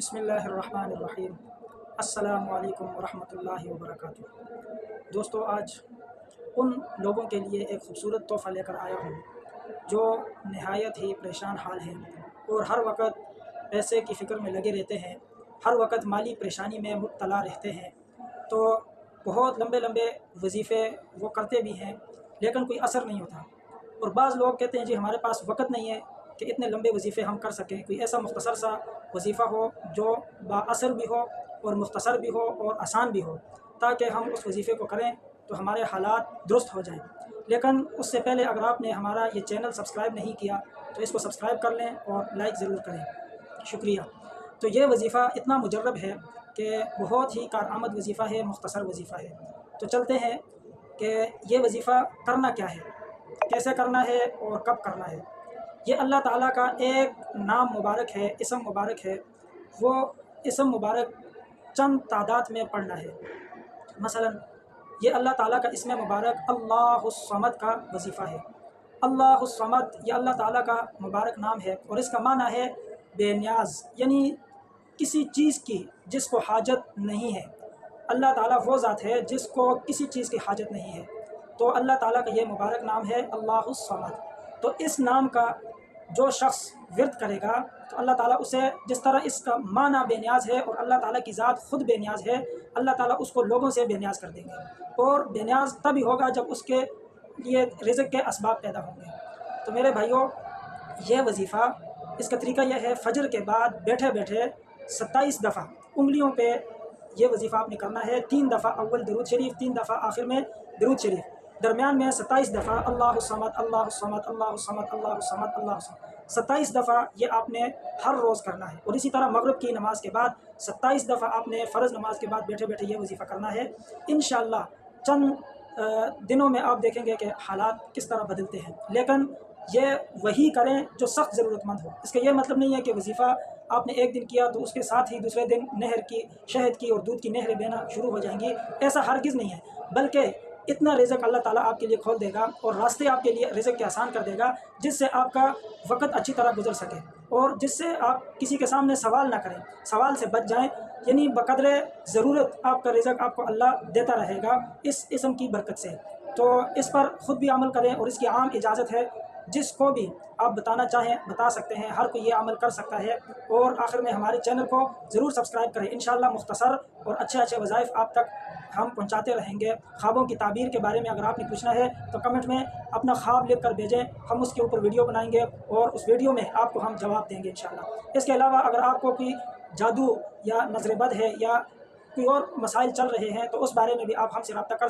بسم اللہ الرحمن الرحیم۔ السلام علیکم ورحمۃ اللہ وبرکاتہ۔ دوستو، آج ان لوگوں کے لیے ایک خوبصورت تحفہ لے کر آیا ہوں جو نہایت ہی پریشان حال ہیں اور ہر وقت پیسے کی فکر میں لگے رہتے ہیں، ہر وقت مالی پریشانی میں مبتلا رہتے ہیں۔ تو بہت لمبے لمبے وظیفے وہ کرتے بھی ہیں لیکن کوئی اثر نہیں ہوتا، اور بعض لوگ کہتے ہیں جی ہمارے پاس وقت نہیں ہے کہ اتنے لمبے وظیفے ہم کر سکیں، کوئی ایسا مختصر سا وظیفہ ہو جو با اثر بھی ہو اور مختصر بھی ہو اور آسان بھی ہو تاکہ ہم اس وظیفے کو کریں تو ہمارے حالات درست ہو جائیں۔ لیکن اس سے پہلے اگر آپ نے ہمارا یہ چینل سبسکرائب نہیں کیا تو اس کو سبسکرائب کر لیں اور لائک ضرور کریں، شکریہ۔ تو یہ وظیفہ اتنا مجرب ہے کہ بہت ہی کارآمد وظیفہ ہے، مختصر وظیفہ ہے۔ تو چلتے ہیں کہ یہ وظیفہ کرنا کیا ہے، کیسے کرنا ہے اور کب کرنا ہے۔ یہ اللہ تعالیٰ کا ایک نام مبارک ہے، اسم مبارک ہے، وہ اسم مبارک چند تعداد میں پڑھنا ہے۔ مثلا یہ اللہ تعالیٰ کا اسم مبارک اللہ الصمد کا وظیفہ ہے۔ اللہ الصمد یہ اللہ تعالیٰ کا مبارک نام ہے اور اس کا معنی ہے بے نیاز، یعنی کسی چیز کی جس کو حاجت نہیں ہے۔ اللہ تعالیٰ وہ ذات ہے جس کو کسی چیز کی حاجت نہیں ہے، تو اللہ تعالیٰ کا یہ مبارک نام ہے اللہ الصمد۔ تو اس نام کا جو شخص ورد کرے گا تو اللہ تعالیٰ اسے، جس طرح اس کا معنی بے نیاز ہے اور اللہ تعالیٰ کی ذات خود بے نیاز ہے، اللہ تعالیٰ اس کو لوگوں سے بے نیاز کر دیں گے، اور بے نیاز تبھی ہوگا جب اس کے لیے رزق کے اسباب پیدا ہوں گے۔ تو میرے بھائیوں، یہ وظیفہ، اس کا طریقہ یہ ہے، فجر کے بعد بیٹھے بیٹھے 27 دفعہ انگلیوں پہ یہ وظیفہ آپ نے کرنا ہے۔ 3 دفعہ اول درود شریف، 3 دفعہ آخر میں درود شریف، درمیان میں 27 دفعہ اللہ الصمد اللہ الصمد اللہ الصمد اللہ الصمد اللہ الصمد، 27 دفعہ یہ آپ نے ہر روز کرنا ہے۔ اور اسی طرح مغرب کی نماز کے بعد 27 دفعہ آپ نے فرض نماز کے بعد بیٹھے بیٹھے یہ وظیفہ کرنا ہے۔ انشاءاللہ چند دنوں میں آپ دیکھیں گے کہ حالات کس طرح بدلتے ہیں، لیکن یہ وہی کریں جو سخت ضرورت مند ہو۔ اس کا یہ مطلب نہیں ہے کہ وظیفہ آپ نے ایک دن کیا تو اس کے ساتھ ہی دوسرے دن نہر کی، شہد کی اور دودھ کی نہریں بہنا شروع ہو جائیں گی، ایسا ہرگز نہیں ہے۔ بلکہ اتنا رزق اللہ تعالیٰ آپ کے لیے کھول دے گا اور راستے آپ کے لیے رزق کے آسان کر دے گا جس سے آپ کا وقت اچھی طرح گزر سکے، اور جس سے آپ کسی کے سامنے سوال نہ کریں، سوال سے بچ جائیں، یعنی بقدر ضرورت آپ کا رزق آپ کو اللہ دیتا رہے گا اس اسم کی برکت سے۔ تو اس پر خود بھی عمل کریں، اور اس کی عام اجازت ہے، جس کو بھی آپ بتانا چاہیں بتا سکتے ہیں، ہر کوئی یہ عمل کر سکتا ہے۔ اور آخر میں ہمارے چینل کو ضرور سبسکرائب کریں، انشاءاللہ مختصر اور اچھے وظائف آپ تک ہم پہنچاتے رہیں گے۔ خوابوں کی تعبیر کے بارے میں اگر آپ نے پوچھنا ہے تو کمنٹ میں اپنا خواب لکھ کر بھیجیں، ہم اس کے اوپر ویڈیو بنائیں گے اور اس ویڈیو میں آپ کو ہم جواب دیں گے انشاءاللہ۔ اس کے علاوہ اگر آپ کو کوئی جادو یا نظر بد ہے یا کوئی اور مسائل چل رہے ہیں تو اس بارے میں بھی آپ ہم سے رابطہ کر